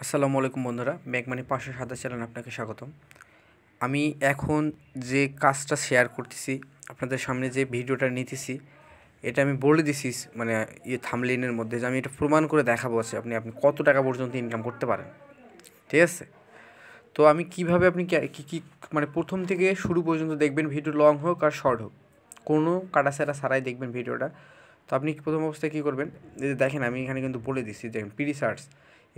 আসসালামু আলাইকুম বন্ধুরা, মেঘমানি 507 চ্যানেলে আপনাকে স্বাগতম। আমি এখন যে কাজটা শেয়ার করতেছি আপনাদের সামনে, যে ভিডিওটা নিতেছি, এটা আমি বলে দিছি মানে থাম্বনেইলের মধ্যে যে আমি এটা প্রমাণ করে দেখাবো আছে আপনি কত টাকা পর্যন্ত ইনকাম করতে পারেন। ঠিক আছে? তো আমি কিভাবে আপনি কি মানে প্রথম থেকে শুরু পর্যন্ত দেখবেন, ভিডিও লং হোক আর শর্ট হোক, কোনো কাটাছেঁড়া ছাড়াই দেখবেন ভিডিওটা। তো আপনি প্রথম অবস্থায় কী করবেন, এই যে দেখেন আমি এখানে কিন্তু বলে দিচ্ছি, দেখেন প্রিসার্চ,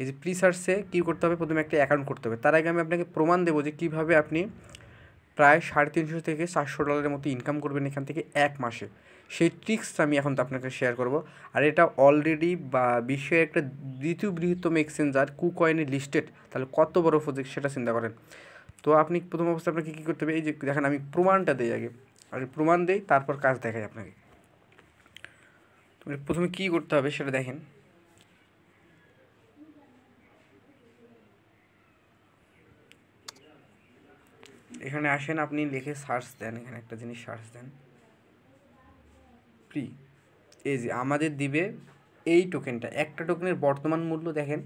এই যে প্রিসার্চে কী করতে হবে, প্রথমে একটা অ্যাকাউন্ট করতে হবে। তার আগে আমি আপনাকে প্রমাণ দেবো যে কীভাবে আপনি প্রায় $350 থেকে $400 মতো ইনকাম করবেন এখান থেকে এক মাসে। সেই ট্রিক্স আমি এখন তো আপনাকে শেয়ার করব। আর এটা অলরেডি বা বিশ্বের একটা দ্বিতীয় বৃহত্তম এক্সচেঞ্জার কুকয়েনে লিস্টেড, তাহলে কত বড় প্রজেক্ট সেটা চিন্তা করেন। তো আপনি প্রথম অবস্থায় আপনাকে কী করতে হবে, এই যে দেখেন আমি প্রমাণটা দিই আগে প্রমাণ দিই, তারপর কাজ দেখাই আপনাকে। প্রথমে কী করতে হবে সেটা দেখেন। এখানে আসেন, আপনি লিখে সার্চ দেন, এখানে একটা জিনিস সার্চ দেন, ফ্রি। এই যে আমাদের দিবে এই টোকেনটা, একটা টোকেনের বর্তমান মূল্য দেখেন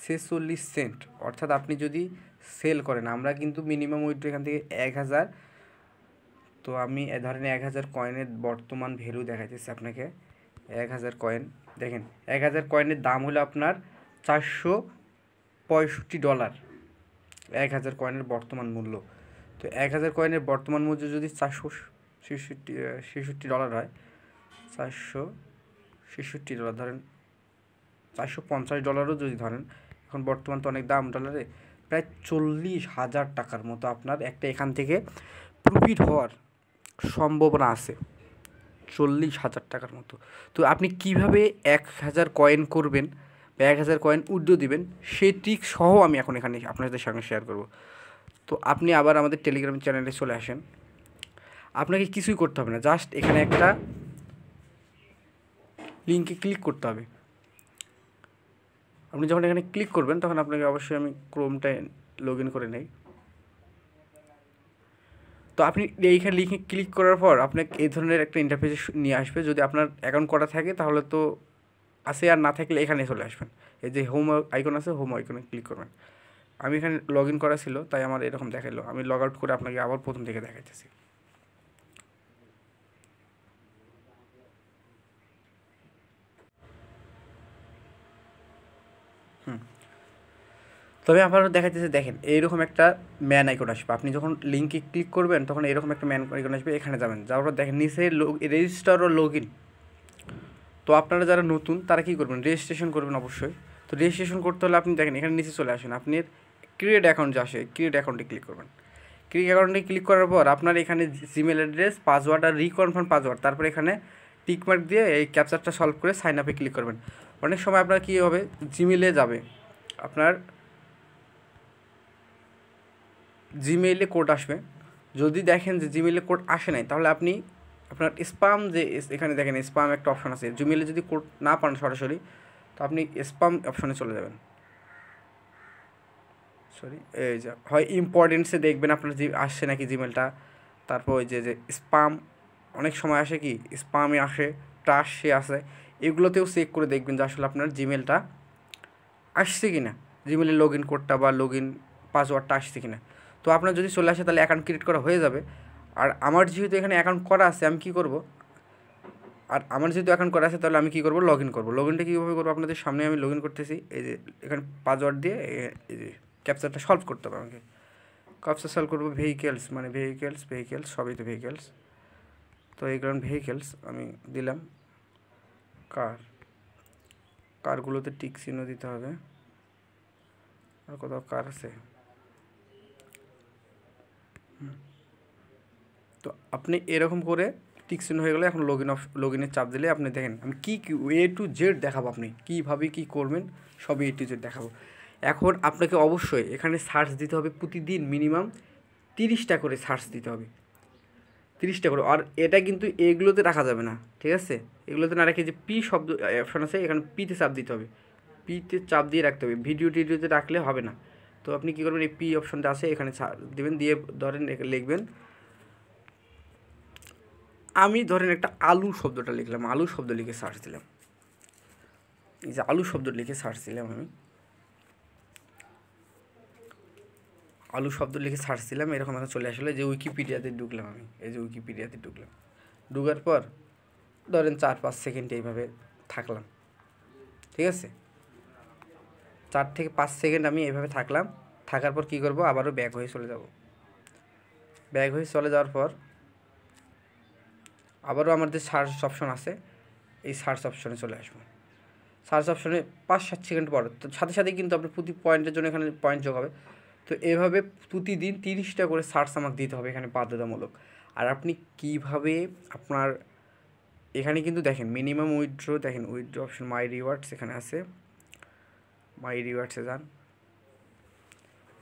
46 সেন্ট। অর্থাৎ আপনি যদি সেল করেন, আমরা কিন্তু মিনিমাম উইথড্র এখান থেকে 1000, তো আমি ধরেন 1000 কয়েনের বর্তমান ভ্যালু দেখাইতেছি আপনাকে। 1000 কয়েন দেখেন, 1000 কয়েনের দাম হলো আপনার $465। 1000 কয়েনের বর্তমান মূল্য। তো 1000 কয়েনের বর্তমান মূল্য যদি $466 হয়, $466 ধরেন, $450 যদি ধরেন, এখন বর্তমান তো অনেক দাম ডলারে, প্রায় 40,000 টাকার মতো আপনার একটা এখান থেকে প্রফিট হওয়ার সম্ভাবনা আছে, 40,000 টাকার মতো। তো আপনি কিভাবে 1000 কয়েন করবেন বা 1000 কয়েন উইথড্র দিবেন, সেই ট্রিক সহ আমি এখন এখানে আপনাদের সঙ্গে শেয়ার করব। তো আপনি আবার আমাদের টেলিগ্রাম চ্যানেলে চলে আসেন। আপনাকে কিছুই করতে হবে না, জাস্ট এখানে একটা লিঙ্কে ক্লিক করতে হবে। আপনি যখন এখানে ক্লিক করবেন তখন আপনাকে অবশ্যই আমি ক্রোমটায় লগ ইন করে নেই। তো আপনি এইখানে লিঙ্কে ক্লিক করার পর আপনাকে এই ধরনের একটা ইন্টারফেস নিয়ে আসবে। যদি আপনার অ্যাকাউন্ট করা থাকে তাহলে তো আসে, আর না থাকলে এখানে চলে আসবেন। এই যে হোম আইকন আছে, হোম আইকনে ক্লিক করবেন। আমি এখানে লগ ইন করা ছিল তাই আমার এরকম দেখালো। আমি লগ আউট করে আপনাকে আবার প্রথম থেকে দেখাইতেছি। তবে আবারও দেখাইতেছে, দেখেন এইরকম একটা ম্যান আইকন আসবে। আপনি যখন লিঙ্কে ক্লিক করবেন তখন এরকম একটা ম্যান আইকন আসবে, এখানে যাবেন, যাওয়ার পর দেখেন নিচে রেজিস্টার ও লগ ইন। তো আপনারা যারা নতুন তারা কী করবেন, রেজিস্ট্রেশন করবেন অবশ্যই। তো রেজিস্ট্রেশন করতে হলে আপনি দেখেন এখানে নিচে চলে আসেন, আপনি ক্রিয়েট অ্যাকাউন্ট যে আসে, ক্রিয়েট অ্যাকাউন্টে ক্লিক করবেন। ক্রিয়েট অ্যাকাউন্টে ক্লিক করার পর আপনার এখানে জিমেল অ্যাড্রেস, পাসওয়ার্ড আর রিকনফার্ম পাসওয়ার্ড, তারপর এখানে টিকমার্ক দিয়ে এই ক্যাপচারটা সলভ করে সাইন আপে ক্লিক করবেন। অনেক সময় আপনার কী হবে, জিমেলে যাবে, আপনার জিমেইলে কোড আসবে। যদি দেখেন যে জিমেইলে কোড আসে নাই, তাহলে আপনি আপনার স্পাম, যে এখানে দেখেন স্পাম একটা অপশন আছে, জিমেইলে যদি কোড না পান সরাসরি, তো আপনি স্পাম অপশনে চলে যাবেন। এই যে হয় ইম্পর্টেন্টসে দেখবেন আপনার আসছে নাকি জিমেলটা। তারপর ওই যে স্পাম অনেক সময় আসে, কি স্পামে আসে, ট্রাশে আসে, এগুলোতেও চেক করে দেখবেন যে আসলে আপনার জিমেলটা আসছে কি না, জিমেলের লগ ইন কোডটা বা লগ ইন পাসওয়ার্ডটা আসছে কি না। তো আপনার যদি চলে আসে তাহলে অ্যাকাউন্ট ক্রিয়েট করা হয়ে যাবে। আর আমার যেহেতু এখানে অ্যাকাউন্ট করা আছে, আমি কী করব, তাহলে আমি কী করব, লগ ইন করবো। লগ ইনটা কীভাবে করবো আপনাদের সামনে আমি লগ ইন করতেছি। এই যে এখানে পাসওয়ার্ড দিয়ে এই যে ক্যাপচারটা সলভ করতে হবে আমাকে। ক্যাপচার সলভ করবো, ভেহিকেলস মানে ভেহিকেলস সবই তো ভেহিকেলস। তো এই কারণ ভেহিকেলস আমি দিলাম, কারগুলোতে টিক চিহ্ন দিতে হবে। আর কোথাও কার আছে, তো আপনি এরকম করে টিক চিহ্ন হয়ে গেলে এখন লগ ইনের চাপ দিলে আপনি দেখেন আমি কী A to Z দেখাবো, আপনি কীভাবে কী করবেন সবই A to Z দেখাবো। এখন আপনাকে অবশ্যই এখানে সার্চ দিতে হবে, প্রতিদিন মিনিমাম 30টা করে সার্চ দিতে হবে, 30টা করে। আর এটা কিন্তু এগুলোতে রাখা যাবে না, ঠিক আছে? এগুলোতে না রেখে যে পি শব্দ অপশন আছে, এখানে পিতে চাপ দিতে হবে, পিতে চাপ দিয়ে রাখতে হবে, ভিডিওতে রাখলে হবে না। তো আপনি কী করবেন, এই পি অপশনটা আছে এখানে দেবেন, দিয়ে ধরেন লিখবেন, আমি ধরেন একটা আলু শব্দটা লিখলাম, আলু শব্দ লিখে সার্চ দিলাম। এই যে আলু শব্দ লিখে সার্চ দিলাম আমি, আলু শব্দ লিখে সার্চ দিলাম, এরকম এখন চলে আসলে। যে উইকিপিডিয়াতে ঢুকলাম আমি, এই যে উইকিপিডিয়াতে ঢুকলাম, ঢুকার পর ধরেন 4-5 সেকেন্ড এইভাবে থাকলাম, ঠিক আছে? 4 থেকে 5 সেকেন্ড আমি এইভাবে থাকলাম। থাকার পর কী করব, আবারও ব্যাক হয়ে চলে যাব। ব্যাক হয়ে চলে যাওয়ার পর আবারও আমাদের সার্চ অপশন আছে, এই সার্চ অপশনে চলে আসবো। সার্চ অপশনে 5-7 সেকেন্ড পর তো সাথে সাথেই কিন্তু আপনার প্রতি পয়েন্টের জন্য এখানে পয়েন্ট যোগ হবে। তো এভাবে প্রতিদিন 30টা করে সার্চ আমাকে দিতে হবে এখানে বাধ্যতামূলক। আর আপনি কিভাবে আপনার এখানে কিন্তু দেখেন মিনিমাম উইথড্র, দেখেন উইথড্র অপশন মাই রিওয়ার্ডস এখানে আছে, মাই রিওয়ার্ডসে যান।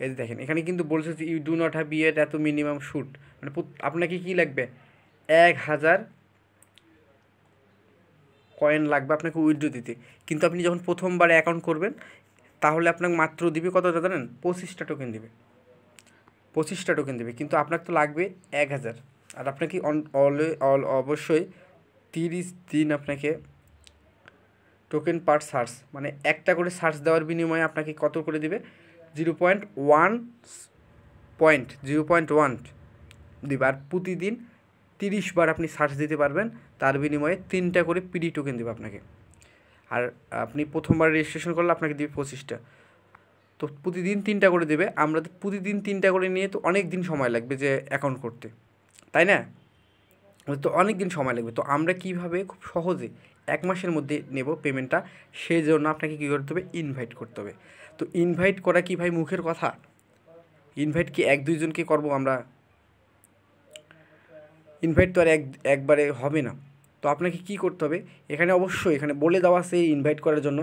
এই যে দেখেন এখানে কিন্তু বলছে যে you do not have yet at minimum shoot, মানে আপনাকে কী লাগবে, 1000 কয়েন লাগবে আপনাকে উইথড্র দিতে। কিন্তু আপনি যখন প্রথমবার অ্যাকাউন্ট করবেন তাহলে আপনাকে মাত্র দিবে কতটা জানেন, 25টা টোকেন দিবে, 25টা টোকেন দেবে। কিন্তু আপনার তো লাগবে 1000। আর আপনাকে অবশ্যই 30 দিন আপনাকে টোকেন পার সার্চ, মানে একটা করে সার্চ দেওয়ার বিনিময়ে আপনাকে কত করে দিবে, 0.1 দিবে। আর প্রতিদিন 30 বার আপনি সার্চ দিতে পারবেন, তার বিনিময়ে 3টা করে পিডি টোকেন দেবে আপনাকে। আর আপনি প্রথমবার রেজিস্ট্রেশন করলে আপনাকে দিবে 25টা। তো প্রতিদিন 3টা করে দেবে। আমরা প্রতিদিন 3টা করে নিয়ে তো অনেক দিন সময় লাগবে যে অ্যাকাউন্ট করতে, তাই না? তো অনেক দিন সময় লাগবে। তো আমরা কিভাবে খুব সহজে 1 মাসের মধ্যে নেব পেমেন্টটা, সেই জন্য আপনাকে কী করতে হবে, ইনভাইট করতে হবে। তো ইনভাইট করা কি ভাই মুখের কথা? ইনভাইট কি 1-2 জনকে করবো আমরা? ইনভাইট তো আর একবারে হবে না। তো আপনাকে কি করতে হবে, এখানে অবশ্যই এখানে বলে দেওয়া আছে ইনভাইট করার জন্য,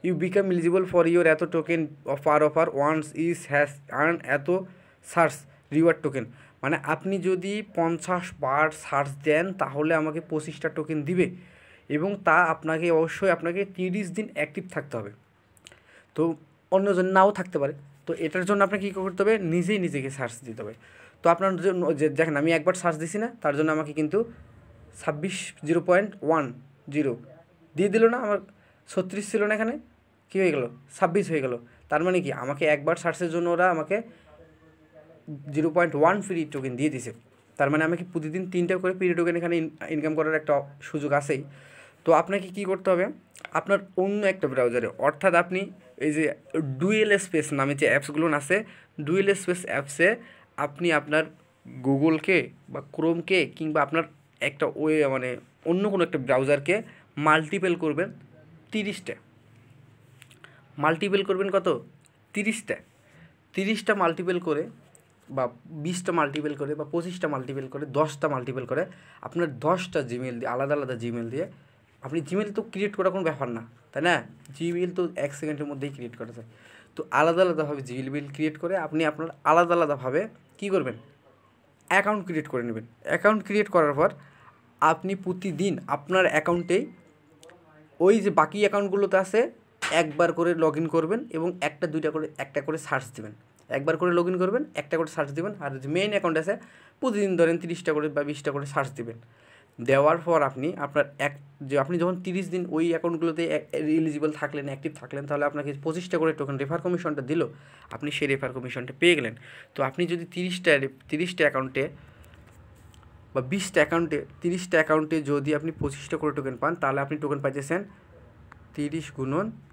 you become eligible for your eight token offer once is has earn eight search reward token. মানে আপনি যদি 50 বার সার্চ দেন তাহলে আমাকে 25টা টোকেন দিবে, এবং তা আপনাকে অবশ্যই আপনাকে 30 দিন অ্যাক্টিভ থাকতে হবে। তো অন্যজন নাও থাকতে পারে। তো এটার জন্য আপনাকে কী করতে হবে, নিজেই নিজেকে সার্চ দিতে হবে। তো আপনার জন্য যে দেখেন আমি একবার সার্চ দিছি না, তার জন্য আমাকে কিন্তু 0.10 দিয়ে দিল না, আমার 36 ছিল না, এখানে কী হয়ে গেল, 26 হয়ে গেল। তার মানে কি, আমাকে একবার সার্চের জন্য ওরা আমাকে 0.1 ফ্রি টোকেন দিয়ে দিছে। তার মানে আমাকে প্রতিদিন 3টা করে ফ্রি টোকেন এখানে ইনকাম করার একটা সুযোগ আছেই। তো আপনাকে কি করতে হবে, আপনার অন্য একটা ব্রাউজারে, অর্থাৎ আপনি এই যে ডুয়েল স্পেস নামে যে অ্যাপসগুলো আছে, ডুয়েল স্পেস অ্যাপসে আপনি আপনার গুগলকে বা ক্রোমকে কিংবা আপনার একটা মানে অন্য কোনো একটা ব্রাউজারকে মাল্টিপল করবেন 30টা। মাল্টিপল করবেন কত, 30টা মাল্টিপল করে বা 20টা মাল্টিপল করে বা 25টা মাল্টিপল করে 10টা মাল্টিপল করে আপনার 10টা জিমেল দিয়ে আলাদা আলাদা জিমেল দিয়ে, আপনি জিমেল তো ক্রিয়েট করা কোনো ব্যাপার না, তাই না? জিমেল তো 1 সেকেন্ডের মধ্যেই ক্রিয়েট করা যায়। তো আলাদা আলাদাভাবে জিমেল ক্রিয়েট করে আপনি আপনার আলাদা আলাদাভাবে কী করবেন, অ্যাকাউন্ট ক্রিয়েট করে নেবেন। অ্যাকাউন্ট ক্রিয়েট করার পর আপনি প্রতিদিন আপনার অ্যাকাউন্টেই ওই যে বাকি অ্যাকাউন্টগুলোতে আছে একবার করে লগ ইন করবেন এবং একটা করে সার্চ দেবেন। একবার করে লগ ইন করবেন, একটা করে সার্চ দেবেন। আর যে মেইন অ্যাকাউন্ট আছে প্রতিদিন ধরেন 30টা করে বা 20টা করে সার্চ দেবেন। দেওয়ার পর আপনি যখন 30 দিন ওই অ্যাকাউন্টগুলোতে এলিজিবল থাকলেন, অ্যাক্টিভ থাকলেন, তাহলে আপনাকে 25টা করে টোকেন রেফার কমিশনটা দিল, আপনি সেই রেফার কমিশনটা পেয়ে গেলেন। তো আপনি যদি 30টা অ্যাকাউন্টে বা 30টা অ্যাকাউন্টে যদি আপনি 25টা করে টোকেন পান, তাহলে আপনি টোকেন পাইতেছেন 30 ×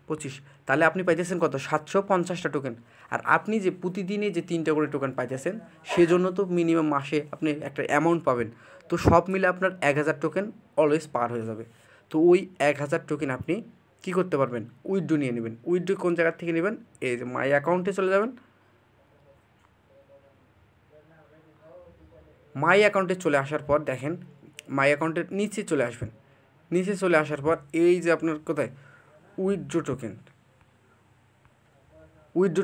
25, তাহলে আপনি পাইতেছেন কত, 750টা টোকেন। আর আপনি যে প্রতিদিনে যে 3টা করে টোকেন পাইতেছেন, সেজন্য তো মিনিমাম মাসে আপনি একটা অ্যামাউন্ট পাবেন। তো সব মিলে আপনার 1000 টোকেন অলওয়েজ পার হয়ে যাবে। তো ওই 1000 টোকেন আপনি কী করতে পারবেন, উইথড্র নিয়ে নেবেন। উইথড্র কোন জায়গা থেকে নেবেন, এই যে মাই অ্যাকাউন্টে চলে যাবেন। মাই অ্যাকাউন্টে চলে আসার পর দেখেন মাই অ্যাকাউন্টের নিচে চলে আসবেন। নিচে চলে আসার পর এই যে আপনার কোথায় উইথড্র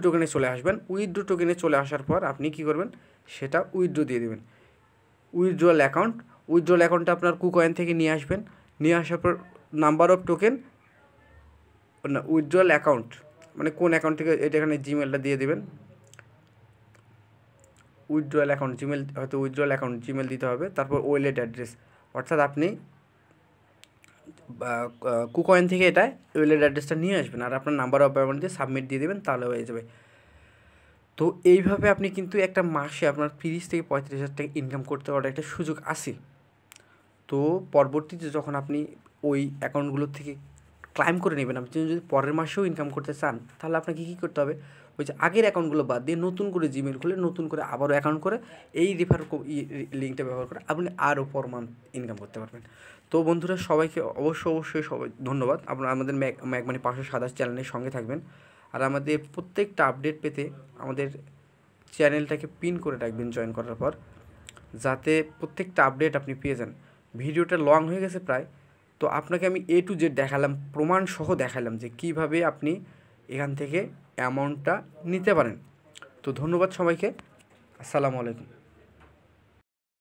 টোকেনে চলে আসবেন। উইথড্র টোকেনে চলে আসার পর আপনি কী করবেন, সেটা উইথড্র দিয়ে দেবেন। উইথড্রয়াল অ্যাকাউন্টটা আপনার কুকয়েন থেকে নিয়ে আসবেন। নিয়ে আসার পর নাম্বার অফ টোকেন না, উইথড্রয়াল অ্যাকাউন্ট মানে কোন অ্যাকাউন্ট থেকে, এটা এখানে জিমেলটা দিয়ে দেবেন। উইথড্রয়াল অ্যাকাউন্ট জিমেল দিতে হবে। তারপর ওয়ালেট অ্যাড্রেস, অর্থাৎ আপনি কুকয়েন থেকে ওয়ালেট অ্যাড্রেসটা নিয়ে আসবেন আর আপনার নাম্বার অফ পেমেন্ট দিয়ে সাবমিট দিয়ে দেবেন, তাহলে হয়ে যাবে। তো এইভাবে আপনি কিন্তু একটা মাসে আপনার 30 থেকে 35,000 টাকা ইনকাম করতে পারার একটা সুযোগ আছে। তো পরবর্তীতে যখন আপনি ওই অ্যাকাউন্টগুলো থেকে ক্লাইম করে নেবেন, আপনি যদি পরের মাসেও ইনকাম করতে চান, তাহলে আপনাকে কী করতে হবে, ওই যে আগের অ্যাকাউন্টগুলো বাদ দিয়ে নতুন করে জিমেল খুলে নতুন করে আবারও অ্যাকাউন্ট করে এই লিঙ্কটা ব্যবহার করে আপনি আরও পর মান্থ ইনকাম করতে পারবেন। তো বন্ধুরা, সবাইকে অবশ্যই সবাই ধন্যবাদ। আপনারা আমাদের ম্যাক মানি 507 চ্যানেলের সঙ্গে থাকবেন, আর আমাদের প্রত্যেকটা আপডেট পেতে আমাদের চ্যানেলটাকে পিন করে রাখবেন জয়েন করার পর, যাতে প্রত্যেকটা আপডেট আপনি পেয়ে যান। ভিডিওটা লং হয়ে গেছে প্রায়, তো আপনাকে আমি A to Z দেখালাম, প্রমাণসহ দেখালাম যে কীভাবে আপনি এখান থেকে অ্যামাউন্টটা নিতে পারেন। তো ধন্যবাদ সবাইকে, আসসালামু আলাইকুম।